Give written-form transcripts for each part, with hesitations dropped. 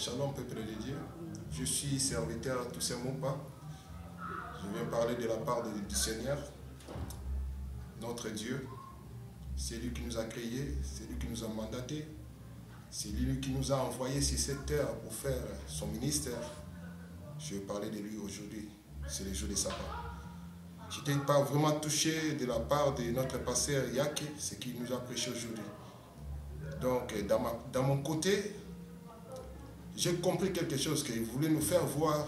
Shalom, peuple de Dieu. Je suis serviteur Toussaint Moupa. Je viens parler de la part du Seigneur, notre Dieu. C'est lui qui nous a créés, c'est lui qui nous a mandatés, c'est lui qui nous a envoyés sur cette terre pour faire son ministère. Je vais parler de lui aujourd'hui. C'est le jour de sabbat. Je n'étais pas vraiment touché de la part de notre pasteur Yake, ce qu'il nous a prêché aujourd'hui. Donc, dans mon côté, j'ai compris quelque chose qu'il voulait nous faire voir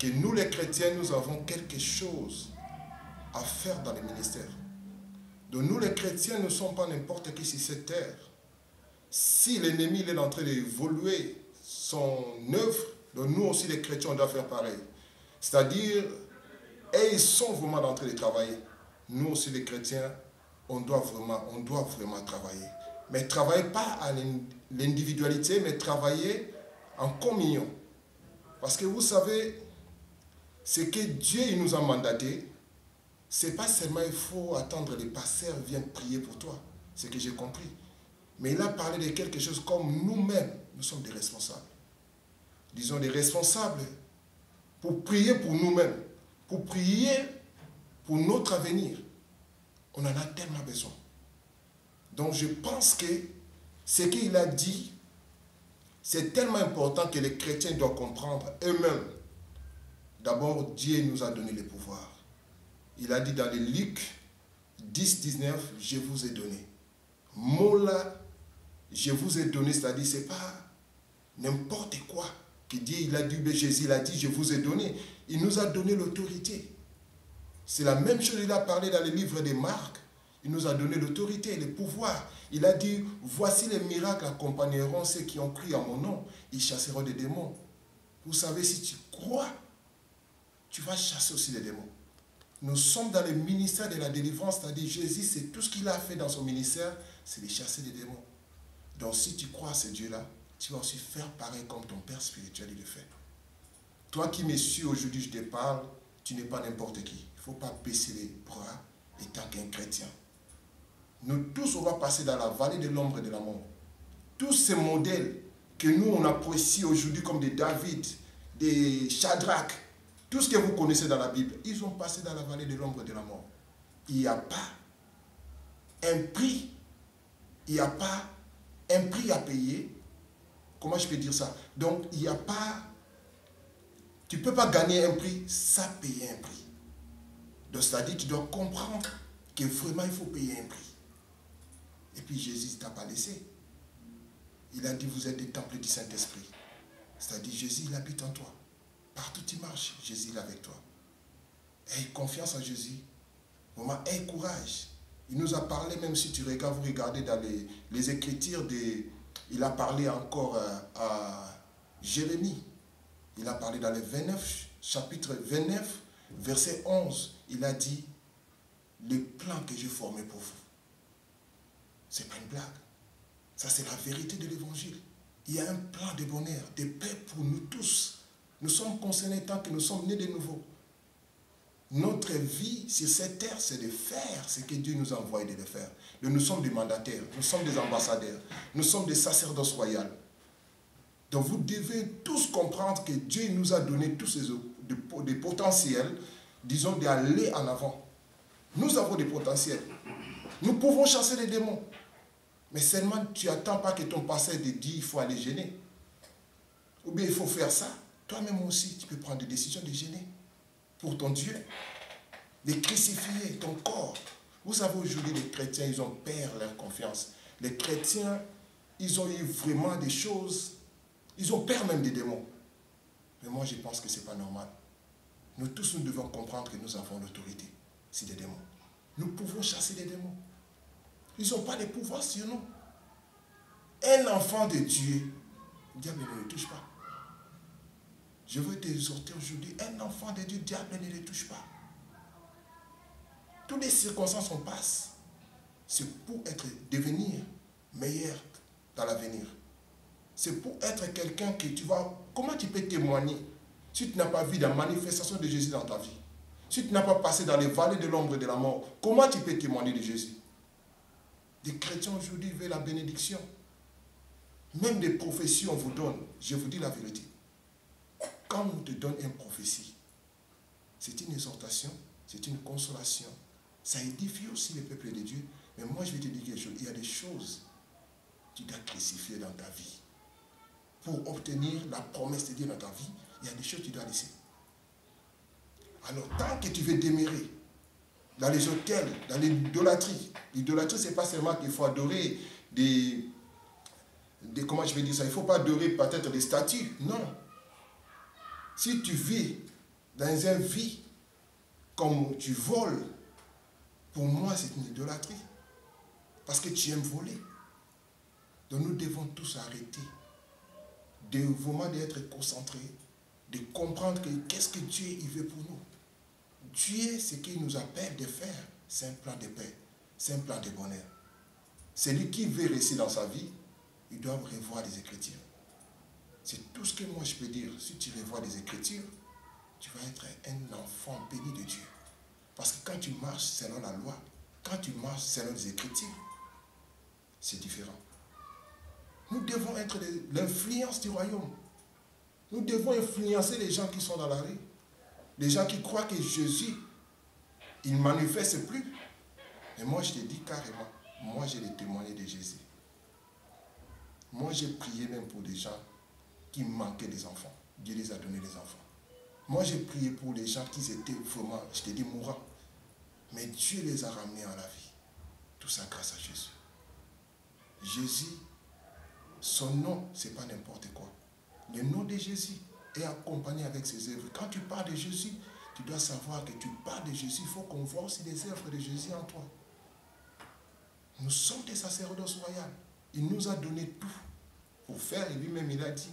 que nous les chrétiens, nous avons quelque chose à faire dans le ministère. Donc nous les chrétiens ne sommes pas n'importe qui sur cette terre. Si l'ennemi est en train d'évoluer son œuvre, donc nous aussi les chrétiens on doit faire pareil. C'est-à-dire, et ils sont vraiment en train de travailler. Nous aussi les chrétiens, on doit vraiment travailler. Mais travailler pas à l'individualité, mais travailler en communion. Parce que vous savez, ce que Dieu il nous a mandaté, ce n'est pas seulement il faut attendre que les pasteurs viennent prier pour toi. C'est ce que j'ai compris. Mais il a parlé de quelque chose comme nous-mêmes, nous sommes des responsables. Disons des responsables pour prier pour nous-mêmes, pour prier pour notre avenir. On en a tellement besoin. Donc je pense que ce qu'il a dit, c'est tellement important que les chrétiens doivent comprendre eux-mêmes. D'abord, Dieu nous a donné le pouvoir. Il a dit dans les Luc 10, 19, je vous ai donné. Mot là, je vous ai donné, c'est-à-dire, ce n'est pas n'importe quoi que Dieu il a dit, Jésus il a dit, je vous ai donné. Il nous a donné l'autorité. C'est la même chose qu'il a parlé dans le livre de Marc. Il nous a donné l'autorité, le pouvoir. Il a dit, voici les miracles accompagneront ceux qui ont cru en mon nom. Ils chasseront des démons. Vous savez, si tu crois, tu vas chasser aussi les démons. Nous sommes dans le ministère de la délivrance, c'est-à-dire Jésus, c'est tout ce qu'il a fait dans son ministère, c'est de chasser les démons. Donc si tu crois à ce Dieu-là, tu vas aussi faire pareil comme ton Père spirituel il le fait. Toi qui me suis aujourd'hui, je te parle, tu n'es pas n'importe qui. Il ne faut pas baisser les bras étant qu'un chrétien. Nous tous, on va passer dans la vallée de l'ombre et de la mort. Tous ces modèles que nous, on apprécie aujourd'hui comme des David, des Shadrach, tout ce que vous connaissez dans la Bible, ils ont passé dans la vallée de l'ombre et de la mort. Il n'y a pas un prix, il n'y a pas un prix à payer. Comment je peux dire ça? Donc, il n'y a pas, tu ne peux pas gagner un prix sans payer un prix. Donc, c'est-à-dire que tu dois comprendre que vraiment, il faut payer un prix. Et puis, Jésus ne t'a pas laissé. Il a dit, vous êtes des temples du Saint-Esprit. C'est-à-dire, Jésus, il habite en toi. Partout où tu marches, Jésus est avec toi. Aie confiance en Jésus. Vraiment, aie courage. Il nous a parlé, même si vous regardez dans les Écritures, il a parlé encore à Jérémie. Il a parlé dans le 29, chapitre 29, verset 11. Il a dit, le plan que j'ai formé pour vous, ce n'est pas une blague. Ça, c'est la vérité de l'évangile. Il y a un plan de bonheur, de paix pour nous tous. Nous sommes concernés tant que nous sommes nés de nouveau. Notre vie sur cette terre, c'est de faire ce que Dieu nous a envoyé de le faire. Nous sommes des mandataires, nous sommes des ambassadeurs, nous sommes des sacerdoces royaux. Donc vous devez tous comprendre que Dieu nous a donné tous des potentiels, disons, d'aller en avant. Nous avons des potentiels. Nous pouvons chasser les démons. Mais seulement tu n'attends pas que ton pasteur te dise il faut aller gêner. Ou bien il faut faire ça. Toi-même aussi, tu peux prendre des décisions de gêner pour ton Dieu, de crucifier ton corps. Vous savez, aujourd'hui, les chrétiens, ils ont perdu leur confiance. Les chrétiens, ils ont eu vraiment des choses, ils ont peur même des démons. Mais moi, je pense que ce n'est pas normal. Nous tous, nous devons comprendre que nous avons l'autorité sur les démons. Nous pouvons chasser les démons. Ils n'ont pas de pouvoir sur nous. Un enfant de Dieu, le diable ne le touche pas. Je veux t'exhorter aujourd'hui, un enfant de Dieu, le diable ne le touche pas. Toutes les circonstances qu'on passe, c'est pour devenir meilleur dans l'avenir. C'est pour être quelqu'un que tu vas... Comment tu peux témoigner si tu n'as pas vu la manifestation de Jésus dans ta vie? Si tu n'as pas passé dans les vallées de l'ombre et de la mort, comment tu peux témoigner de Jésus? Les chrétiens aujourd'hui veulent la bénédiction. Même des prophéties, on vous donne. Je vous dis la vérité. Quand on te donne une prophétie, c'est une exhortation, c'est une consolation. Ça édifie aussi le peuple de Dieu. Mais moi, je vais te dire quelque chose. Il y a des choses que tu dois crucifier dans ta vie. Pour obtenir la promesse de Dieu dans ta vie, il y a des choses que tu dois laisser. Alors, tant que tu veux demeurer dans les hôtels, dans l'idolâtrie, l'idolâtrie, ce n'est pas seulement qu'il faut adorer comment je vais dire ça, il ne faut pas adorer peut-être des statues, non. Si tu vis dans une vie comme tu voles, pour moi c'est une idolâtrie. Parce que tu aimes voler. Donc nous devons tous arrêter de vraiment d'être concentrés, de comprendre que qu'est-ce que Dieu il veut pour nous. Dieu, ce qu'il nous appelle de faire, c'est un plan de paix, c'est un plan de bonheur. Celui qui veut réussir dans sa vie, il doit revoir les Écritures. C'est tout ce que moi je peux dire. Si tu revois les Écritures, tu vas être un enfant béni de Dieu. Parce que quand tu marches selon la loi, quand tu marches selon les Écritures, c'est différent. Nous devons être l'influence du royaume. Nous devons influencer les gens qui sont dans la rue. Les gens qui croient que Jésus, il ne manifeste plus. Et moi, je te dis carrément, moi, j'ai les témoignages de Jésus. Moi, j'ai prié même pour des gens qui manquaient des enfants. Dieu les a donné des enfants. Moi, j'ai prié pour les gens qui étaient vraiment, je te dis, mourants. Mais Dieu les a ramenés à la vie. Tout ça grâce à Jésus. Jésus, son nom, ce n'est pas n'importe quoi. Le nom de Jésus est accompagné avec ses œuvres. Quand tu parles de Jésus, tu dois savoir que tu parles de Jésus. Il faut qu'on voit aussi les œuvres de Jésus en toi. Nous sommes des sacerdoces royaux. Il nous a donné tout pour faire. Et lui-même, il a dit,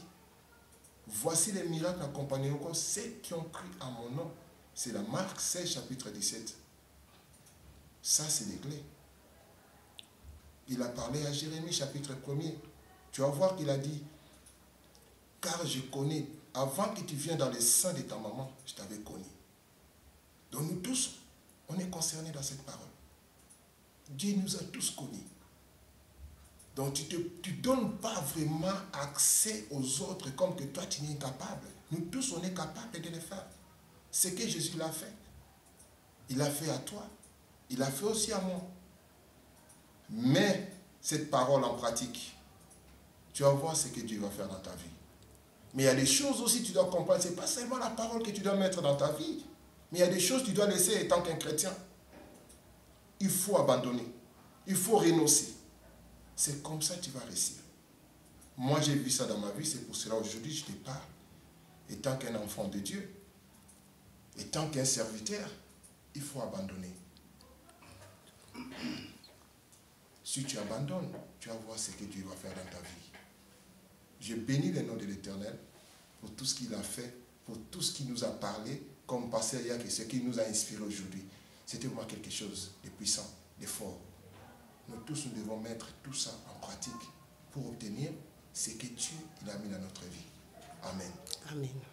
voici les miracles accompagnés encore ceux qui ont cru à mon nom. C'est la Marc 16, chapitre 17. Ça, c'est les clés. Il a parlé à Jérémie, chapitre 1er. Tu vas voir qu'il a dit, car je connais, avant que tu viennes dans les seins de ta maman, je t'avais connu. Donc nous tous, on est concernés dans cette parole. Dieu nous a tous connus. Donc tu ne donnes pas vraiment accès aux autres comme que toi tu n'es incapable. Nous tous, on est capables de le faire. Ce que Jésus l'a fait. Il l'a fait à toi. Il l'a fait aussi à moi. Mais cette parole en pratique, tu vas voir ce que Dieu va faire dans ta vie. Mais il y a des choses aussi que tu dois comprendre. Ce n'est pas seulement la parole que tu dois mettre dans ta vie. Mais il y a des choses que tu dois laisser étant qu'un chrétien. Il faut abandonner. Il faut renoncer. C'est comme ça que tu vas réussir. Moi, j'ai vu ça dans ma vie. C'est pour cela aujourd'hui, je te parle. Étant qu'un enfant de Dieu, étant qu'un serviteur, il faut abandonner. Si tu abandonnes, tu vas voir ce que Dieu va faire dans ta vie. Je bénis le nom de l'Éternel pour tout ce qu'il a fait, pour tout ce qu'il nous a parlé, comme pasteur hier, et ce qu'il nous a inspiré aujourd'hui. C'était vraiment quelque chose de puissant, de fort. Nous tous, nous devons mettre tout ça en pratique pour obtenir ce que Dieu il a mis dans notre vie. Amen. Amen.